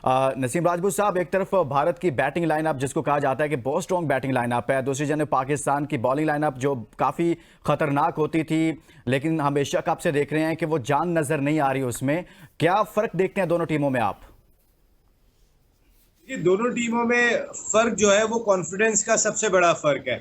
नसीम राजपूत साहब, एक तरफ भारत की बैटिंग लाइनअप जिसको कहा जाता है कि बहुत स्ट्रॉन्ग बैटिंग लाइनअप है, दूसरी जगह पाकिस्तान की बॉलिंग लाइनअप जो काफ़ी खतरनाक होती थी, लेकिन हम एशिया कप से देख रहे हैं कि वो जान नज़र नहीं आ रही उसमें। क्या फ़र्क देखते हैं दोनों टीमों में आप? ये दोनों टीमों में फर्क जो है वो कॉन्फिडेंस का सबसे बड़ा फर्क है।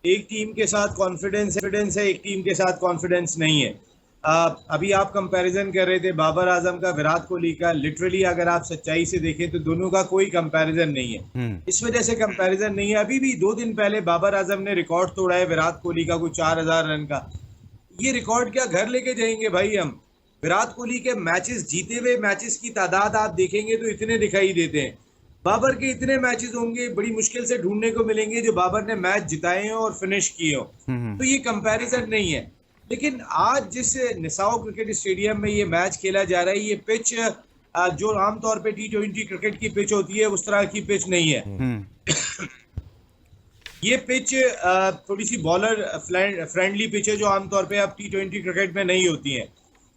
एक टीम के साथ कॉन्फिडेंस है, एक टीम के साथ कॉन्फिडेंस नहीं है। अभी आप कंपैरिजन कर रहे थे बाबर आजम का विराट कोहली का। लिटरली अगर आप सच्चाई से देखें तो दोनों का कोई कंपैरिजन नहीं है। इस वजह से कंपैरिजन नहीं है। अभी भी 2 दिन पहले बाबर आजम ने रिकॉर्ड तोड़ा है विराट कोहली का, कोई 4,000 रन का। ये रिकॉर्ड क्या घर लेके जाएंगे भाई हम? विराट कोहली के मैचेस, जीते हुए मैचेस की तादाद आप देखेंगे तो इतने दिखाई देते हैं। बाबर के इतने मैचेस होंगे, बड़ी मुश्किल से ढूंढने को मिलेंगे जो बाबर ने मैच जिताए हैं और फिनिश किए हो। तो ये कंपैरिजन नहीं है। लेकिन आज जिस निसाओ क्रिकेट स्टेडियम में ये मैच खेला जा रहा है, ये पिच जो आमतौर पे T20 क्रिकेट की पिच होती है उस तरह की पिच नहीं है। ये पिच थोड़ी सी बॉलर फ्रेंडली पिच है जो आमतौर पे अब T20 क्रिकेट में नहीं होती है।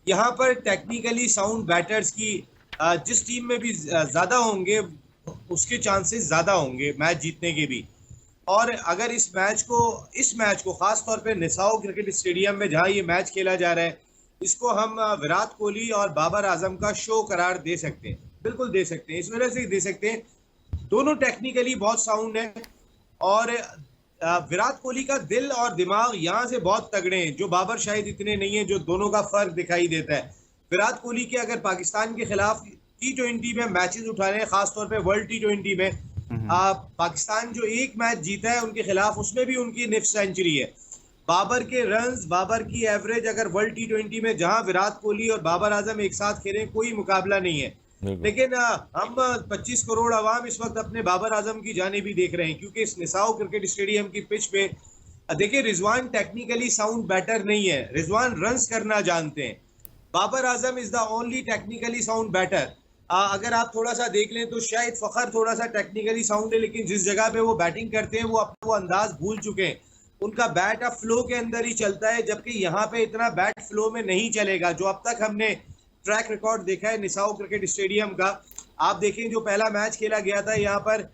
यहाँ पर टेक्निकली साउंड बैटर्स की जिस टीम में भी ज्यादा होंगे उसके चांसेस ज्यादा होंगे मैच जीतने के भी। और अगर इस मैच को खास तौर पे निसाओ क्रिकेट स्टेडियम में जहां ये मैच खेला जा रहा है, इसको हम विराट कोहली और बाबर आजम का शो करार दे सकते हैं। बिल्कुल दे सकते हैं, इस वजह से दे सकते हैं दोनों टेक्निकली बहुत साउंड है। और विराट कोहली का दिल और दिमाग यहाँ से बहुत तगड़े हैं, जो बाबर शायद इतने नहीं है, जो दोनों का फर्क दिखाई देता है। विराट कोहली के अगर पाकिस्तान के खिलाफ T20 में मैचेस उठाने हैं, खासतौर पे वर्ल्ड T20 में, पाकिस्तान जो एक मैच जीता है उनके खिलाफ, उसमें भी उनकी निफ सेंचुरी है। बाबर के रन्स, बाबर की एवरेज अगर वर्ल्ड T20 में जहां विराट कोहली और बाबर आजम एक साथ खेलें कोई मुकाबला नहीं है। लेकिन हम 25 करोड़ अवाम इस वक्त अपने बाबर आजम की जाने भी देख रहे हैं, क्योंकि इस निसाओ क्रिकेट स्टेडियम की पिच पे देखिए, रिजवान टेक्निकली साउंड बैटर नहीं है, रिजवान रन्स करना जानते हैं। Babar Azam is the only technically sound batter. अगर आप थोड़ा सा देख लें तो शायद फखर थोड़ा सा टेक्निकली साउंड है, लेकिन जिस जगह पे वो बैटिंग करते हैं वो अपना वो अंदाज भूल चुके हैं। उनका बैट अब फ्लो के अंदर ही चलता है, जबकि यहाँ पे इतना बैट फ्लो में नहीं चलेगा जो अब तक हमने ट्रैक रिकॉर्ड देखा है निसाओ क्रिकेट स्टेडियम का। आप देखें जो पहला मैच खेला गया था यहाँ पर,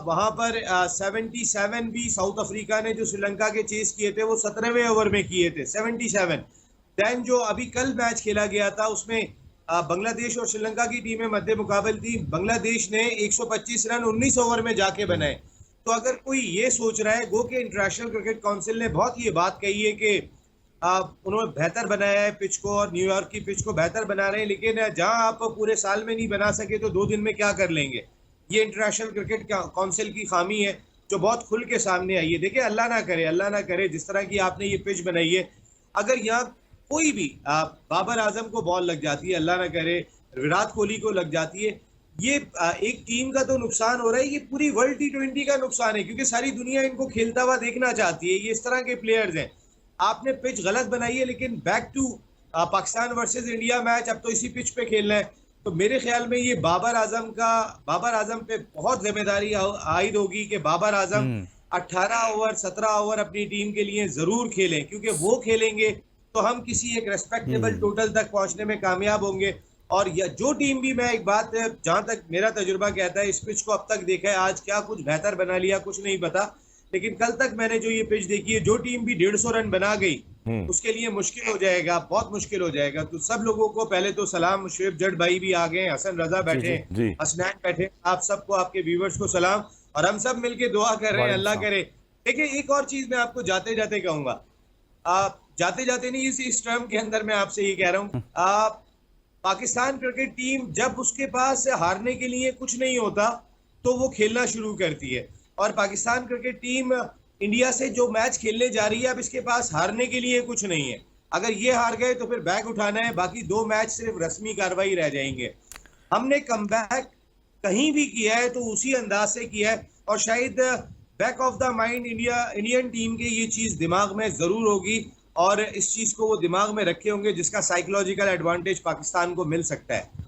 वहां पर 77 भी साउथ अफ्रीका ने जो श्रीलंका के चेस किए थे वो 17वें ओवर में किए थे, 77। देन जो अभी कल मैच खेला गया था उसमें बांग्लादेश और श्रीलंका की टीमें मध्य मुकाबल थी। बांग्लादेश ने 125 रन 19 ओवर में जाके बनाए। तो अगर कोई ये सोच रहा है, गो के इंटरनेशनल क्रिकेट काउंसिल ने बहुत ये बात कही है कि उन्होंने बेहतर बनाया है पिच को और न्यूयॉर्क की पिच को बेहतर बना रहे हैं, लेकिन जहां आप पूरे साल में नहीं बना सके तो 2 दिन में क्या कर लेंगे? ये इंटरनेशनल क्रिकेट काउंसिल की खामी है जो बहुत खुल के सामने आई है। देखिए, अल्लाह ना करे जिस तरह की आपने ये पिच बनाई है, अगर यहाँ कोई भी बाबर आजम को बॉल लग जाती है, अल्लाह ना करे विराट कोहली को लग जाती है, ये एक टीम का तो नुकसान हो रहा है, ये पूरी वर्ल्ड T20 का नुकसान है, क्योंकि सारी दुनिया इनको खेलता हुआ देखना चाहती है। ये इस तरह के प्लेयर्स हैं। आपने पिच गलत बनाई है, लेकिन back to Pakistan versus India match अब तो इसी पिच पे खेलना है। तो मेरे ख्याल में ये बाबर आजम पे बहुत जिम्मेदारी आयद होगी कि बाबर आजम 18 ओवर 17 ओवर अपनी टीम के लिए जरूर खेलें, क्योंकि वो खेलेंगे तो हम किसी एक रेस्पेक्टेबल टोटल तक पहुंचने में कामयाब होंगे। और जो टीम भी, मैं एक बात, जहां तक मेरा तजुर्बा कहता है, इस पिच को अब तक देखा है, आज क्या कुछ बेहतर बना लिया कुछ नहीं पता, लेकिन कल तक मैंने जो ये पिच देखी है, जो टीम भी 150 रन बना गई उसके लिए मुश्किल हो जाएगा, बहुत मुश्किल हो जाएगा। तो सब लोगों को पहले तो सलाम, शुएब जट भाई भी आ गए, हसन रजा बैठे, हसनैन बैठे, आप सबको, आपके व्यूवर्स को सलाम। और हम सब मिलके दुआ कर रहे हैं, अल्लाह करे। देखिए, एक और चीज मैं आपको जाते जाते कहूंगा, जाते जाते नहीं, इस टर्म के अंदर मैं आपसे ये कह रहा हूँ, पाकिस्तान क्रिकेट टीम जब उसके पास हारने के लिए कुछ नहीं होता तो वो खेलना शुरू करती है। और पाकिस्तान क्रिकेट टीम इंडिया से जो मैच खेलने जा रही है, अब इसके पास हारने के लिए कुछ नहीं है। अगर ये हार गए तो फिर बैग उठाना है, बाकी 2 मैच सिर्फ रस्मी कार्रवाई रह जाएंगे। हमने कमबैक कहीं भी किया है तो उसी अंदाज से किया है, और शायद back of the mind Indian team के ये चीज दिमाग में जरूर होगी, और इस चीज को वो दिमाग में रखे होंगे, जिसका साइकोलॉजिकल एडवांटेज पाकिस्तान को मिल सकता है।